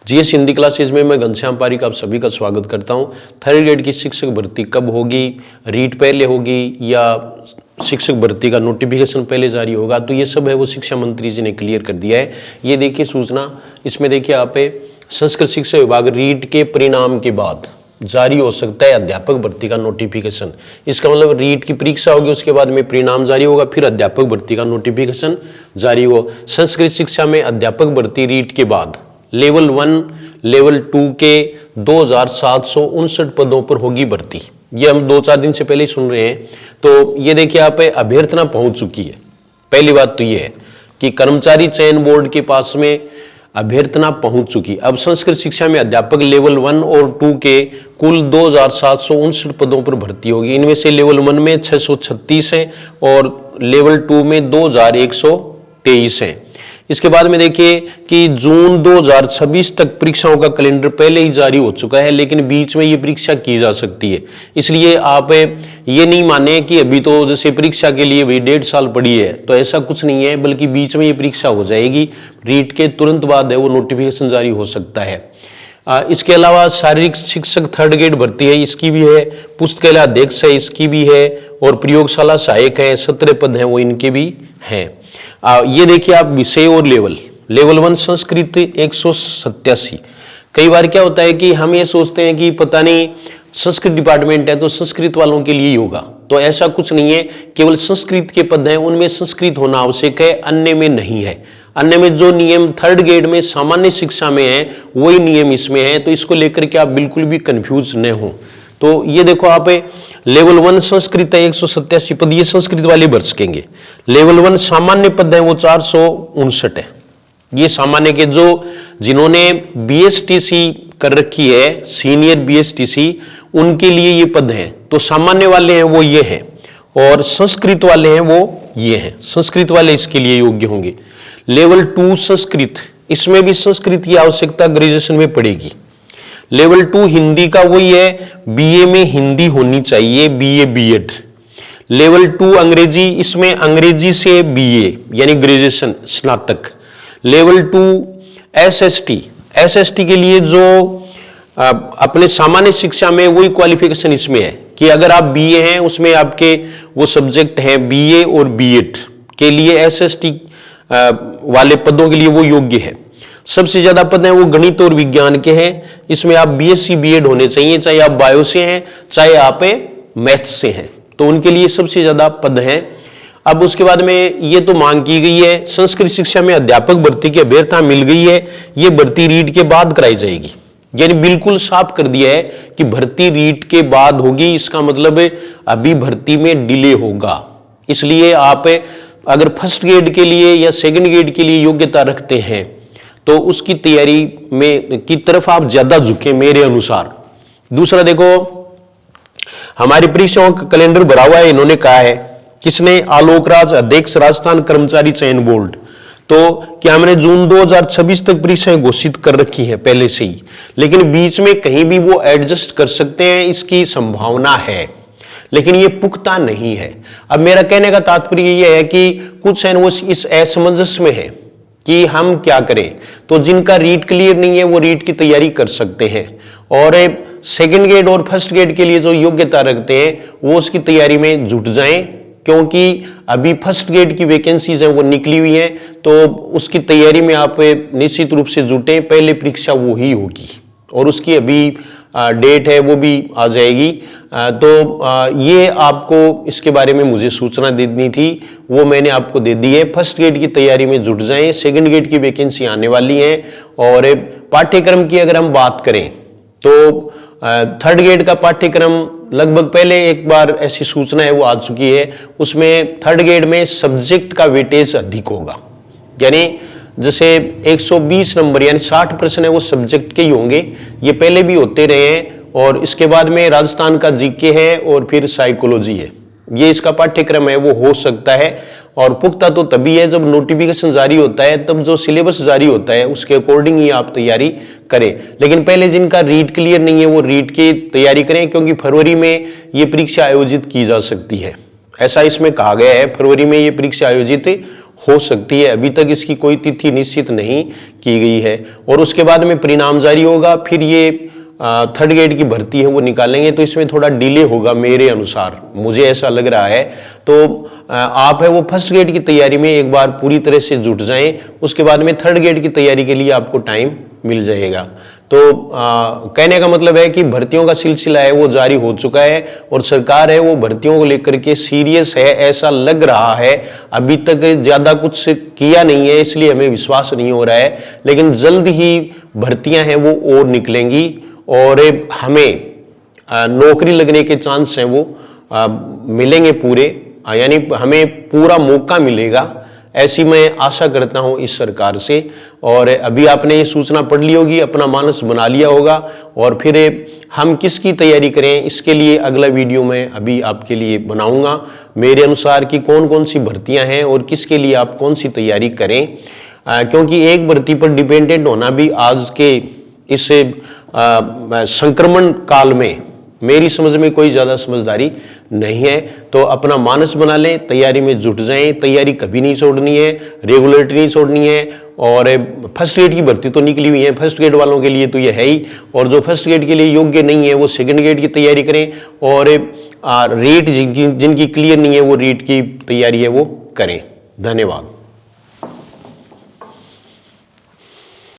GS Hindi classes में मैं घनश्याम पारिक आप सभी का स्वागत करता हूं। थर्ड ग्रेड की शिक्षक भर्ती कब होगी, रीट पहले होगी या शिक्षक भर्ती का नोटिफिकेशन पहले जारी होगा, तो ये सब है वो शिक्षा मंत्री जी ने क्लियर कर दिया है। ये देखिए सूचना, इसमें देखिए आप संस्कृत शिक्षा विभाग रीट के परिणाम के बाद जारी हो सकता है अध्यापक भर्ती का नोटिफिकेशन। इसका मतलब रीट की परीक्षा होगी, उसके बाद में परिणाम जारी होगा, फिर अध्यापक भर्ती का नोटिफिकेशन जारी हो। संस्कृत शिक्षा में अध्यापक भर्ती रीट के बाद लेवल 1 लेवल 2 के 2759 पदों पर होगी भर्ती। ये हम 2-4 दिन से पहले ही सुन रहे हैं। तो ये देखिए आप अभ्यर्थना पहुंच चुकी है। पहली बात तो ये है कि कर्मचारी चयन बोर्ड के पास में अभ्यर्थना पहुंच चुकी। अब संस्कृत शिक्षा में अध्यापक लेवल 1 और 2 के कुल 2759 पदों पर भर्ती होगी। इनमें से लेवल 1 में 636 है और लेवल 2 में 2123 है। इसके बाद में देखिए कि जून 2026 तक परीक्षाओं का कैलेंडर पहले ही जारी हो चुका है, लेकिन बीच में ये परीक्षा की जा सकती है। इसलिए आप ये नहीं माने कि अभी तो जैसे परीक्षा के लिए भाई 1.5 साल पड़ी है, तो ऐसा कुछ नहीं है, बल्कि बीच में ये परीक्षा हो जाएगी। रीट के तुरंत बाद है वो नोटिफिकेशन जारी हो सकता है। इसके अलावा शारीरिक शिक्षक थर्ड ग्रेड भर्ती है, इसकी भी है। पुस्तकालय अध्यक्ष है, इसकी भी है। और प्रयोगशाला सहायक है, 17 पद हैं वो इनके भी हैं। ये देखिए आप विषय और लेवल 1 संस्कृत 187। कई बार क्या होता है कि हम ये सोचते हैं कि पता नहीं संस्कृत डिपार्टमेंट है तो संस्कृत वालों के लिए ही होगा, तो ऐसा कुछ नहीं है। केवल संस्कृत के पद हैं उनमें संस्कृत होना आवश्यक है, अन्य में नहीं है। अन्य में जो नियम थर्ड ग्रेड में सामान्य शिक्षा में है वही नियम इसमें है, तो इसको लेकर के आप बिल्कुल भी कंफ्यूज न हो। तो ये देखो आप लेवल 1 संस्कृत है 187 पद, ये संस्कृत वाले भर सकेंगे। लेवल 1 सामान्य पद है वो 459 है। ये सामान्य के जो जिन्होंने बीएसटीसी कर रखी है, सीनियर बीएसटीसी, उनके लिए ये पद हैं। तो सामान्य वाले हैं वो ये हैं और संस्कृत वाले हैं वो ये हैं। संस्कृत वाले इसके लिए योग्य होंगे। लेवल 2 संस्कृत, इसमें भी संस्कृत की आवश्यकता ग्रेजुएशन में पड़ेगी। लेवल 2 हिंदी का वही है, बीए में हिंदी होनी चाहिए, बीए बीएड। लेवल 2 अंग्रेजी, इसमें अंग्रेजी से बीए यानी ग्रेजुएशन स्नातक। लेवल 2 एसएसटी, एसएसटी के लिए जो अपने सामान्य शिक्षा में वही क्वालिफिकेशन इसमें है कि अगर आप बीए हैं उसमें आपके वो सब्जेक्ट हैं बीए और बीएड के लिए, एसएसटी वाले पदों के लिए वो योग्य है। सबसे ज्यादा पद हैं वो गणित और विज्ञान के हैं, इसमें आप बीएससी बीएड होने चाहिए, चाहे आप बायो से हैं चाहे आप मैथ्स से हैं, तो उनके लिए सबसे ज्यादा पद हैं। अब उसके बाद में ये तो मांग की गई है, संस्कृत शिक्षा में अध्यापक भर्ती की अभ्यर्थना मिल गई है, ये भर्ती रीट के बाद कराई जाएगी। यानी बिल्कुल साफ कर दिया है कि भर्ती रीट के बाद होगी। इसका मतलब अभी भर्ती में डिले होगा। इसलिए आप अगर फर्स्ट ग्रेड के लिए या सेकंड ग्रेड के लिए योग्यता रखते हैं तो उसकी तैयारी में की तरफ आप ज्यादा झुके मेरे अनुसार। दूसरा देखो, हमारी परीक्षाओं का कैलेंडर भरा हुआ है, इन्होंने कहा है, किसने? आलोक राज, अध्यक्ष राजस्थान कर्मचारी चयन बोर्ड। तो क्या हमने जून 2026 तक परीक्षाएं घोषित कर रखी है पहले से ही, लेकिन बीच में कहीं भी वो एडजस्ट कर सकते हैं, इसकी संभावना है, लेकिन ये पुख्ता नहीं है। अब मेरा कहने का तात्पर्य यह है कि कुछ है वो इस असमंजस में है कि हम क्या करें। तो जिनका रीट क्लियर नहीं है वो रीट की तैयारी कर सकते हैं, और सेकंड ग्रेड और फर्स्ट ग्रेड के लिए जो योग्यता रखते हैं वो उसकी तैयारी में जुट जाएं, क्योंकि अभी फर्स्ट ग्रेड की वैकेंसीज हैं वो निकली हुई हैं, तो उसकी तैयारी में आप निश्चित रूप से जुटें। पहले परीक्षा वो ही होगी और उसकी अभी डेट है वो भी आ जाएगी। तो ये आपको इसके बारे में मुझे सूचना देनी थी, वो मैंने आपको दे दी है। फर्स्ट ग्रेड की तैयारी में जुट जाएं, सेकंड ग्रेड की वैकेंसी आने वाली है। और पाठ्यक्रम की अगर हम बात करें तो थर्ड ग्रेड का पाठ्यक्रम लगभग पहले एक बार ऐसी सूचना है वो आ चुकी है, उसमें थर्ड ग्रेड में सब्जेक्ट का वेटेज अधिक होगा। यानी जैसे 120 नंबर यानी 60 प्रश्न है वो सब्जेक्ट के ही होंगे, ये पहले भी होते रहे हैं। और इसके बाद में राजस्थान का जीके है और फिर साइकोलॉजी है, ये इसका पाठ्यक्रम है वो हो सकता है। और पुख्ता तो तभी है जब नोटिफिकेशन जारी होता है, तब जो सिलेबस जारी होता है उसके अकॉर्डिंग ही आप तैयारी करें। लेकिन पहले जिनका रीट क्लियर नहीं है वो रीट की तैयारी करें, क्योंकि फरवरी में ये परीक्षा आयोजित की जा सकती है, ऐसा इसमें कहा गया है। फरवरी में ये परीक्षा आयोजित हो सकती है। अभी तक इसकी कोई तिथि निश्चित नहीं की गई है। और उसके बाद में परिणाम जारी होगा, फिर ये थर्ड ग्रेड की भर्ती है वो निकालेंगे, तो इसमें थोड़ा डिले होगा मेरे अनुसार, मुझे ऐसा लग रहा है। तो आप है वो फर्स्ट ग्रेड की तैयारी में एक बार पूरी तरह से जुट जाएं, उसके बाद में थर्ड ग्रेड की तैयारी के लिए आपको टाइम मिल जाएगा। तो कहने का मतलब है कि भर्तियों का सिलसिला है वो जारी हो चुका है और सरकार है वो भर्तियों को लेकर के सीरियस है, ऐसा लग रहा है। अभी तक ज्यादा कुछ किया नहीं है, इसलिए हमें विश्वास नहीं हो रहा है, लेकिन जल्द ही भर्तियां हैं वो और निकलेंगी और हमें नौकरी लगने के चांस हैं वो मिलेंगे पूरे, यानी हमें पूरा मौका मिलेगा, ऐसी मैं आशा करता हूं इस सरकार से। और अभी आपने ये सूचना पढ़ ली होगी, अपना मानस बना लिया होगा, और फिर हम किसकी तैयारी करें इसके लिए अगला वीडियो मैं अभी आपके लिए बनाऊंगा, मेरे अनुसार कि कौन कौन सी भर्तियां हैं और किसके लिए आप कौन सी तैयारी करें। क्योंकि एक भर्ती पर डिपेंडेंट होना भी आज के इस संक्रमण काल में मेरी समझ में कोई ज्यादा समझदारी नहीं है। तो अपना मानस बना लें, तैयारी में जुट जाएं, तैयारी कभी नहीं छोड़नी है, रेगुलरिटी नहीं छोड़नी है। और फर्स्ट ग्रेड की भर्ती तो निकली हुई है, फर्स्ट ग्रेड वालों के लिए तो ये है ही, और जो फर्स्ट ग्रेड के लिए योग्य नहीं है वो सेकंड ग्रेड की तैयारी करें, और रेट जिनकी क्लियर नहीं है वो रेट की तैयारी है वो करें। धन्यवाद।